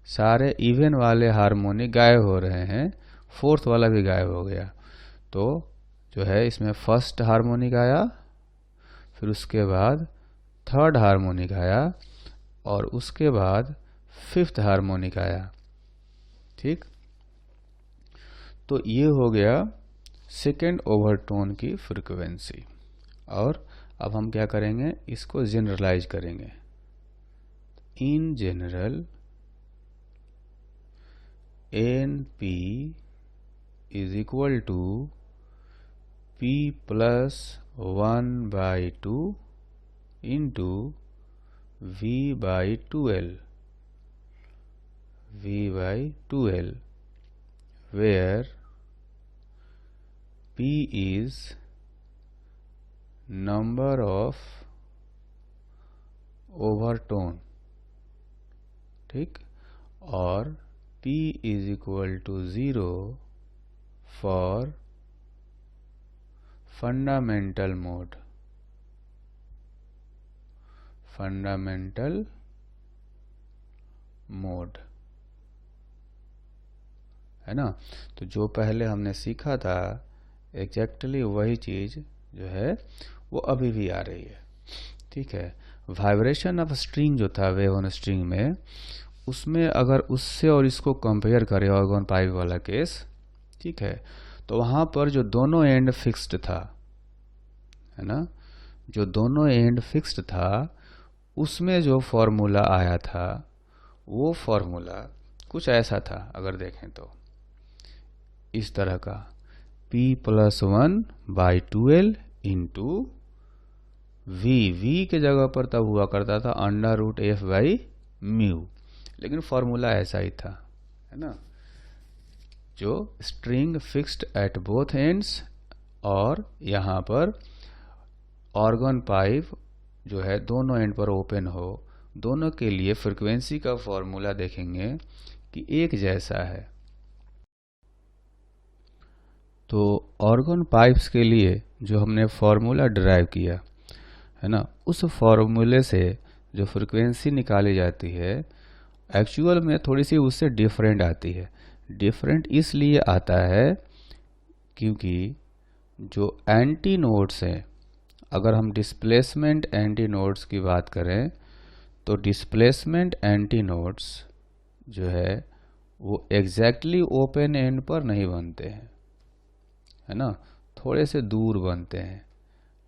सारे इवन वाले हार्मोनिक गायब हो रहे हैं, फोर्थ वाला भी गायब हो गया। तो जो है इसमें फर्स्ट हार्मोनिक आया, फिर उसके बाद थर्ड हार्मोनिक आया और उसके बाद फिफ्थ हार्मोनिक आया। ठीक, तो ये हो गया सेकेंड ओवरटोन की फ्रीक्वेंसी। और अब हम क्या करेंगे, इसको जनरलाइज करेंगे। In general NP is equal to P+1/2 into V/2L, where P is number of overtone, ठीक, और P is equal to 0 for fundamental mode, है ना। तो जो पहले हमने सीखा था एग्जैक्टली वही चीज जो है वो अभी भी आ रही है। ठीक है, वाइब्रेशन ऑफ स्ट्रिंग जो था वेव ऑन स्ट्रिंग में, उसमें अगर उससे और इसको कंपेयर करें ऑर्गन पाइप वाला केस, ठीक है, तो वहाँ पर जो दोनों एंड फिक्स्ड था, है ना, जो दोनों एंड फिक्स्ड था, उसमें जो फॉर्मूला आया था वो फॉर्मूला कुछ ऐसा था। अगर देखें तो इस तरह का P+1/2L इंटू V के जगह पर तब हुआ करता था √F/μ, लेकिन फॉर्मूला ऐसा ही था, है ना। जो string fixed at both ends और यहाँ पर ऑर्गन पाइप जो है दोनों एंड पर ओपन हो, दोनों के लिए फ्रीक्वेंसी का फॉर्मूला देखेंगे कि एक जैसा है। तो ऑर्गन पाइप्स के लिए जो हमने फॉर्मूला डिराइव किया है ना, उस फॉर्मूले से जो फ्रीक्वेंसी निकाली जाती है एक्चुअल में थोड़ी सी उससे डिफरेंट आती है। डिफरेंट इसलिए आता है क्योंकि जो एंटी नोड्स हैं, अगर हम डिस्प्लेसमेंट एंटी नोड्स की बात करें तो डिस्प्लेसमेंट एंटी नोड्स जो है वो एग्जैक्टली ओपन एंड पर नहीं बनते हैं, है ना, थोड़े से दूर बनते हैं।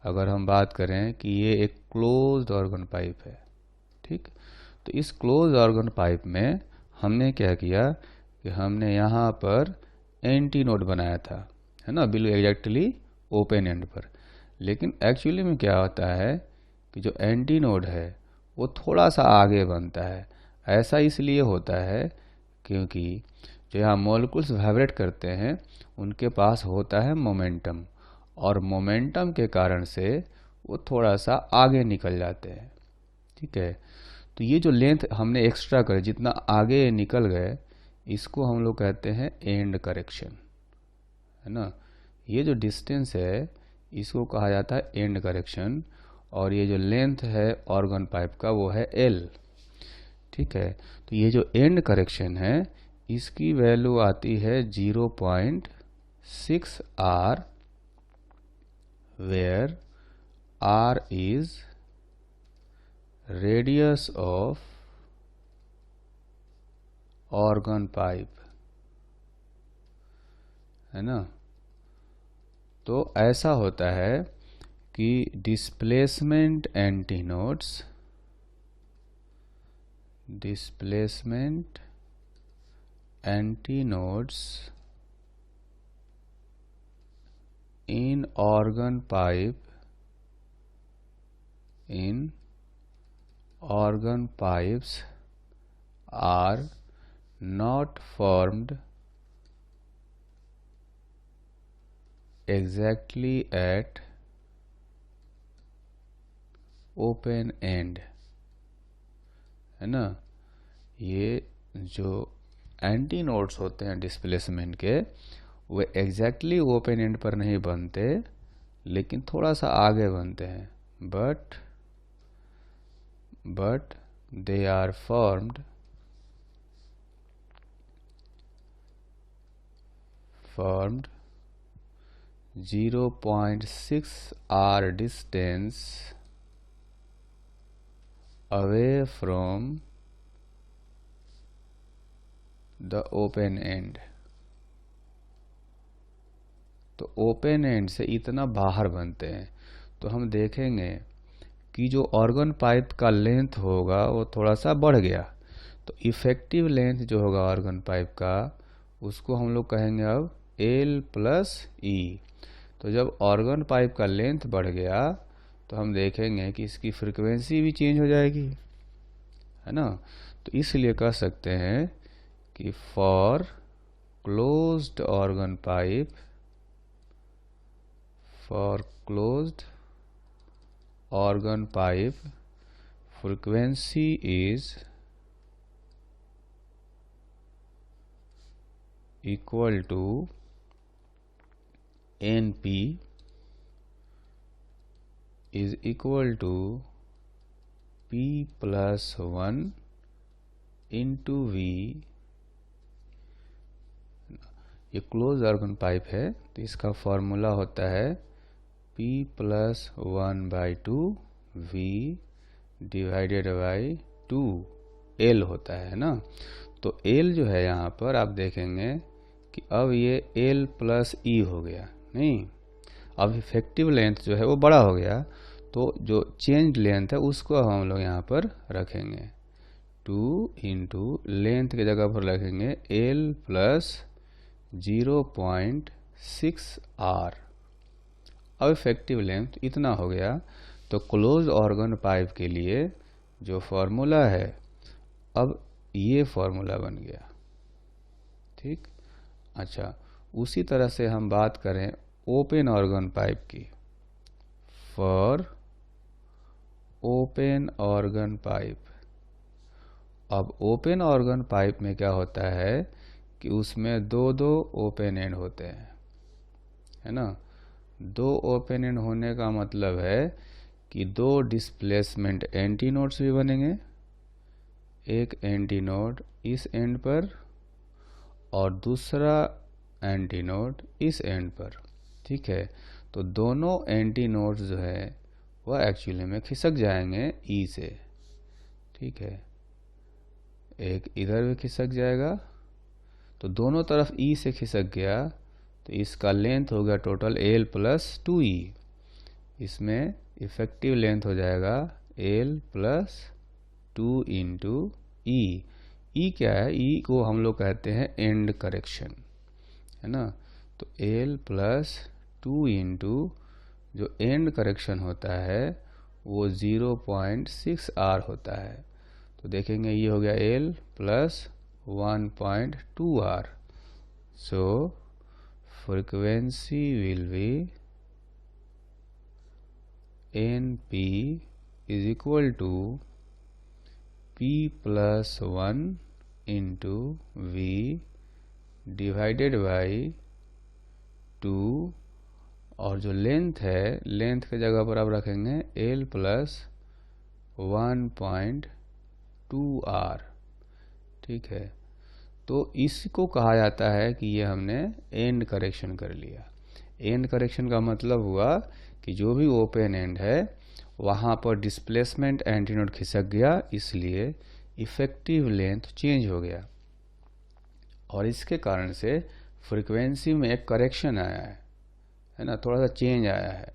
अगर हम बात करें कि ये एक क्लोज्ड ऑर्गन पाइप है, ठीक, तो इस क्लोज ऑर्गन पाइप में हमने क्या किया कि हमने यहाँ पर एंटी नोड बनाया था, है ना, बिल्कुल एग्जैक्टली ओपन एंड पर। लेकिन एक्चुअली में क्या होता है कि जो एंटी नोड है वो थोड़ा सा आगे बनता है। ऐसा इसलिए होता है क्योंकि जो यहाँ मॉलिक्यूल्स वाइब्रेट करते हैं उनके पास होता है मोमेंटम, और मोमेंटम के कारण से वो थोड़ा सा आगे निकल जाते हैं, ठीक है। तो ये जो लेंथ हमने एक्स्ट्रा करे, जितना आगे निकल गए, इसको हम लोग कहते हैं एंड करेक्शन, है ना। ये जो डिस्टेंस है इसको कहा जाता है एंड करेक्शन, और ये जो लेंथ है ऑर्गन पाइप का वो है एल, ठीक है। तो ये जो एंड करेक्शन है इसकी वैल्यू आती है 0.6 R, where R is radius of organ pipe, है ना। तो ऐसा होता है कि displacement antinodes in organ pipes are not formed exactly at open end, है ना। ये जो एंटी नोड्स होते हैं डिस्प्लेसमेंट के, वो एग्जैक्टली ओपन एंड पर नहीं बनते, लेकिन थोड़ा सा आगे बनते हैं, but they are formed formed 0.6 R distance away from the open end। तो ओपन एंड से इतना बाहर बनते हैं। तो हम देखेंगे कि जो ऑर्गन पाइप का लेंथ होगा वो थोड़ा सा बढ़ गया, तो इफेक्टिव लेंथ जो होगा ऑर्गन पाइप का उसको हम लोग कहेंगे अब L प्लस E। तो जब ऑर्गन पाइप का लेंथ बढ़ गया तो हम देखेंगे कि इसकी फ्रीक्वेंसी भी चेंज हो जाएगी, है ना। तो इसलिए कह सकते हैं कि for closed organ pipe, frequency is equal to NP is equal to P plus 1 into V। ये क्लोज ऑर्गन पाइप है तो इसका फॉर्मूला होता है P plus 1/2 V divided by 2 L होता है ना। तो L जो है यहाँ पर आप देखेंगे कि अब ये L प्लस E हो गया, नहीं, अब इफेक्टिव लेंथ जो है वो बड़ा हो गया, तो जो चेंज लेंथ है उसको हम लोग यहाँ पर रखेंगे 2 इंटू लेंथ की जगह पर रखेंगे L प्लस 0.6 R। अब इफेक्टिव लेंथ इतना हो गया, तो क्लोज ऑर्गन पाइप के लिए जो फॉर्मूला है अब ये फॉर्मूला बन गया, ठीक। अच्छा, उसी तरह से हम बात करें ओपन ऑर्गन पाइप की। फॉर ओपन ऑर्गन पाइप, अब ओपन ऑर्गन पाइप में क्या होता है कि उसमें दो ओपन एंड होते हैं, है ना। 2 ओपन एंड होने का मतलब है कि 2 डिस्प्लेसमेंट एंटी नोड्स भी बनेंगे, एक एंटी नोड इस एंड पर और दूसरा एंटी नोड इस एंड पर, ठीक है। तो दोनों एंटी नोड्स जो है वह एक्चुअली में खिसक जाएंगे ई से, ठीक है। एक इधर भी खिसक जाएगा, तो दोनों तरफ ई से खिसक गया, तो इसका लेंथ हो गया टोटल L प्लस 2E। इसमें इफेक्टिव लेंथ हो जाएगा L प्लस 2 इंटू ई। ई क्या है? ई को हम लोग कहते हैं एंड करेक्शन, है ना। तो L प्लस 2 इंटू जो एंड करेक्शन होता है वो 0.6 R होता है। तो देखेंगे ये हो गया L plus 1.2 R। So frequency will be NP is equal to P plus 1 into V divided by 2, और जो लेंथ है, लेंथ के जगह पर आप रखेंगे L प्लस 1.2 R। ठीक है, तो इसको कहा जाता है कि ये हमने एंड करेक्शन कर लिया। एंड करेक्शन का मतलब हुआ कि जो भी ओपन एंड है वहाँ पर डिस्प्लेसमेंट एंटीनोड खिसक गया, इसलिए इफेक्टिव लेंथ चेंज हो गया और इसके कारण से फ्रीक्वेंसी में एक करेक्शन आया है ना, थोड़ा सा चेंज आया है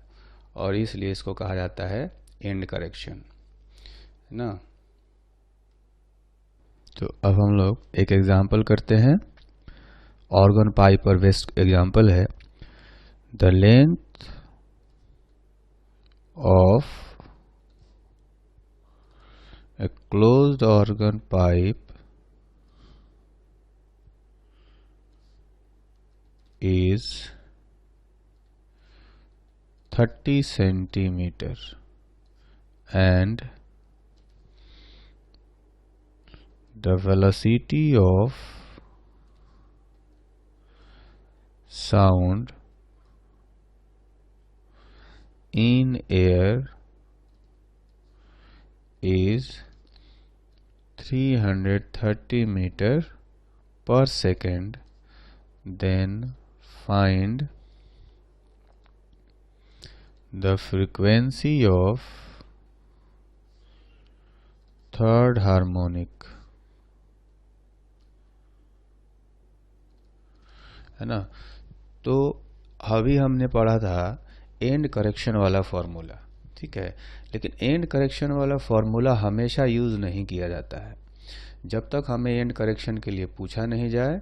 और इसलिए इसको कहा जाता है एंड करेक्शन, है ना। तो अब हम लोग एक एग्जांपल करते हैं। ऑर्गन पाइप पर बेस्ड एग्जांपल है। The length of a closed organ pipe is 30 centimeter and the velocity of sound in air is 330 meter per second. Then find the frequency of third harmonic, है ना। तो अभी हमने पढ़ा था एंड करेक्शन वाला फॉर्मूला, ठीक है, लेकिन एंड करेक्शन वाला फॉर्मूला हमेशा यूज़ नहीं किया जाता है। जब तक हमें एंड करेक्शन के लिए पूछा नहीं जाए,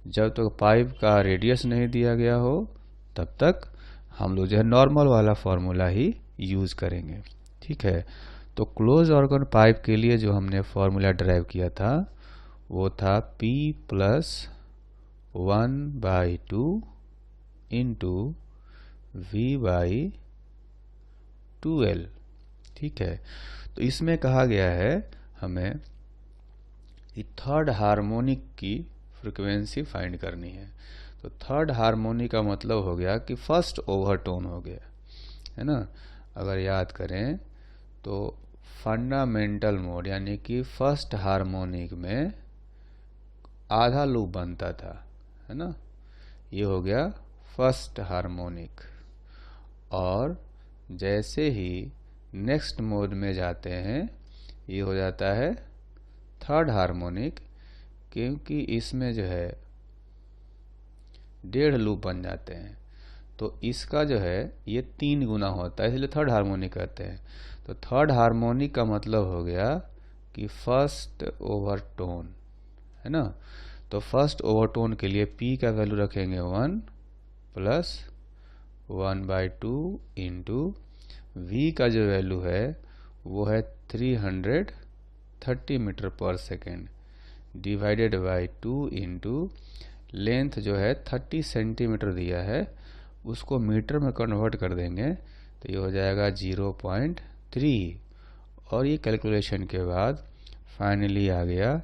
जब तक पाइप का रेडियस नहीं दिया गया हो, तब तक हम लोग जो है नॉर्मल वाला फॉर्मूला ही यूज़ करेंगे, ठीक है। तो क्लोज ऑर्गन पाइप के लिए जो हमने फॉर्मूला ड्राइव किया था वो था P plus 1/2 into V by 2L, ठीक है। तो इसमें कहा गया है हमें कि थर्ड हार्मोनिक की फ्रीक्वेंसी फाइंड करनी है। तो थर्ड हार्मोनिक का मतलब हो गया कि फर्स्ट ओवरटोन हो गया, है ना। अगर याद करें तो फंडामेंटल मोड यानी कि फर्स्ट हार्मोनिक में आधा लूप बनता था, है ना। ये हो गया फर्स्ट हार्मोनिक, और जैसे ही नेक्स्ट मोड में जाते हैं ये हो जाता है थर्ड हार्मोनिक, क्योंकि इसमें जो है 1.5 लूप बन जाते हैं। तो इसका जो है ये 3 गुना होता है, इसलिए थर्ड हार्मोनिक कहते हैं। तो थर्ड हार्मोनिक का मतलब हो गया कि फर्स्ट ओवरटोन, है ना। तो फर्स्ट ओवरटोन के लिए P का वैल्यू रखेंगे 1 प्लस 1/2 इंटू V का जो वैल्यू है वो है 330 मीटर पर second divided by 2 into length जो है 30 सेंटीमीटर दिया है उसको मीटर में कन्वर्ट कर देंगे तो ये हो जाएगा 0.3, और ये कैलकुलेशन के बाद फाइनली आ गया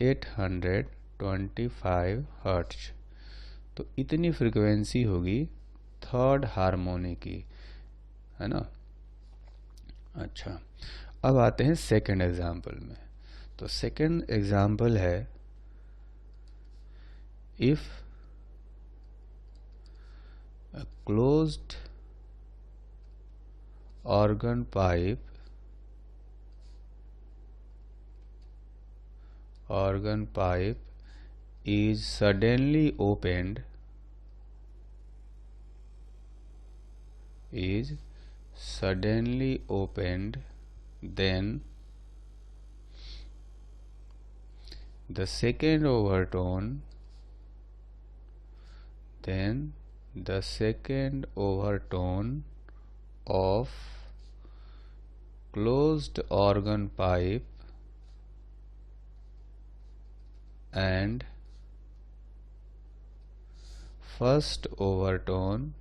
825 हर्ट्ज। तो इतनी फ्रीक्वेंसी होगी थर्ड हार्मोनिक की, है ना। अच्छा, अब आते हैं सेकंड एग्जाम्पल में। तो सेकंड एग्जाम्पल है if a closed organ pipe is suddenly opened suddenly opened, then the second overtone, of closed organ pipe and first overtone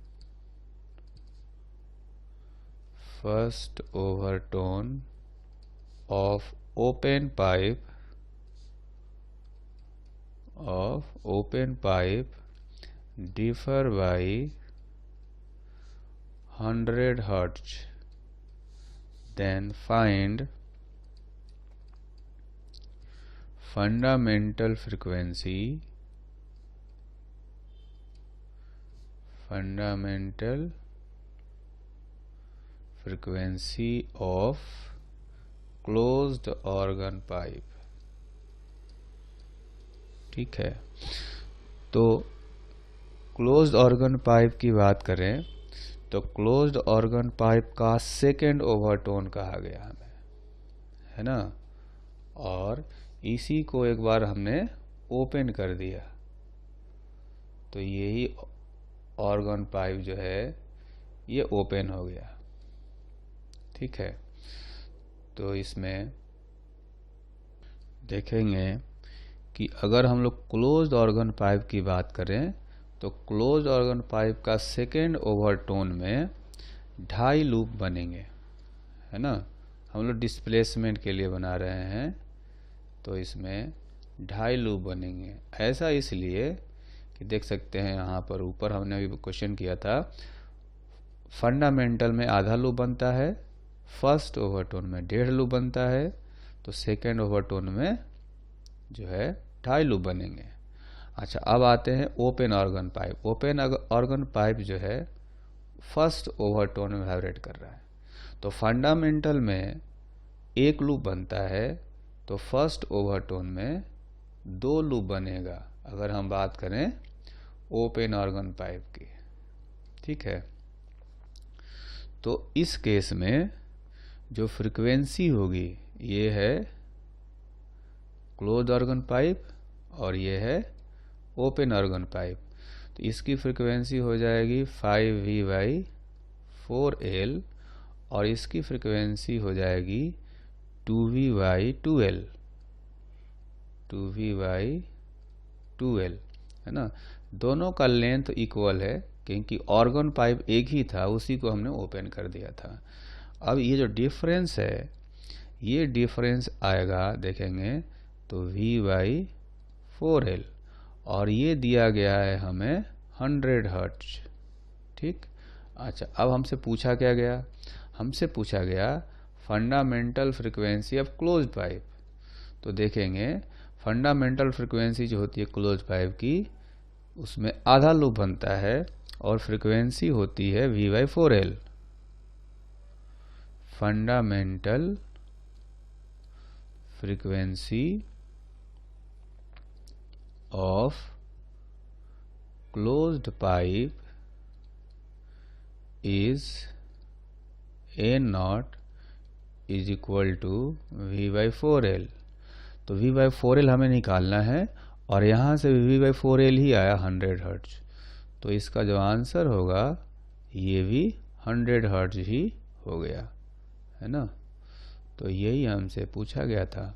of open pipe differ by 100 Hz. Then find fundamental frequency of closed organ pipe। ठीक है, तो क्लोज्ड ऑर्गन पाइप की बात करें तो क्लोज्ड ऑर्गन पाइप का सेकेंड ओवरटोन कहा गया हमें, है ना, और इसी को एक बार हमने ओपन कर दिया तो यही ऑर्गन पाइप जो है ये ओपन हो गया। ठीक है, तो इसमें देखेंगे कि अगर हम लोग क्लोज्ड ऑर्गन पाइप की बात करें तो क्लोज्ड ऑर्गन पाइप का सेकेंड ओवरटोन में 2.5 लूप बनेंगे, है ना। हम लोग डिस्प्लेसमेंट के लिए बना रहे हैं तो इसमें 2.5 लूप बनेंगे। ऐसा इसलिए कि देख सकते हैं यहाँ पर ऊपर हमने अभी क्वेश्चन किया था, फंडामेंटल में आधा लूप बनता है, फर्स्ट ओवरटोन में 1.5 लूप बनता है, तो सेकेंड ओवरटोन में जो है 2.5 लूप बनेंगे। अच्छा, अब आते हैं open organ pipe. Open organ pipe जो है फर्स्ट ओवरटोन में वाइब्रेट कर रहा है, तो फंडामेंटल में 1 लूप बनता है, तो फर्स्ट ओवरटोन में 2 लूप बनेगा अगर हम बात करें ओपन ऑर्गन पाइप की। ठीक है, तो इस केस में जो फ्रीक्वेंसी होगी ये है क्लोज ऑर्गन पाइप और ये है ओपन ऑर्गन पाइप, तो इसकी फ्रीक्वेंसी हो जाएगी 5V/4L और इसकी फ्रीक्वेंसी हो जाएगी 2V/2L, है ना। दोनों का लेंथ इक्वल है क्योंकि ऑर्गन पाइप एक ही था, उसी को हमने ओपन कर दिया था। अब ये जो डिफरेंस है ये डिफरेंस आएगा, देखेंगे तो V/4L और ये दिया गया है हमें 100 हर्ट्ज। ठीक, अच्छा, अब हमसे पूछा क्या गया, हमसे पूछा गया fundamental frequency of close pipe. तो देखेंगे फंडामेंटल फ्रीक्वेंसी जो होती है क्लोज पाइप की उसमें आधा लूप बनता है और फ्रीक्वेंसी होती है V/4L। Fundamental frequency of closed pipe is A0 is equal to V/4L। तो V/4L हमें निकालना है और यहाँ से V/4L ही आया 100 हर्ट्ज, तो इसका जो आंसर होगा ये भी 100 हर्ट्ज ही हो गया, है ना। तो यही हमसे पूछा गया था।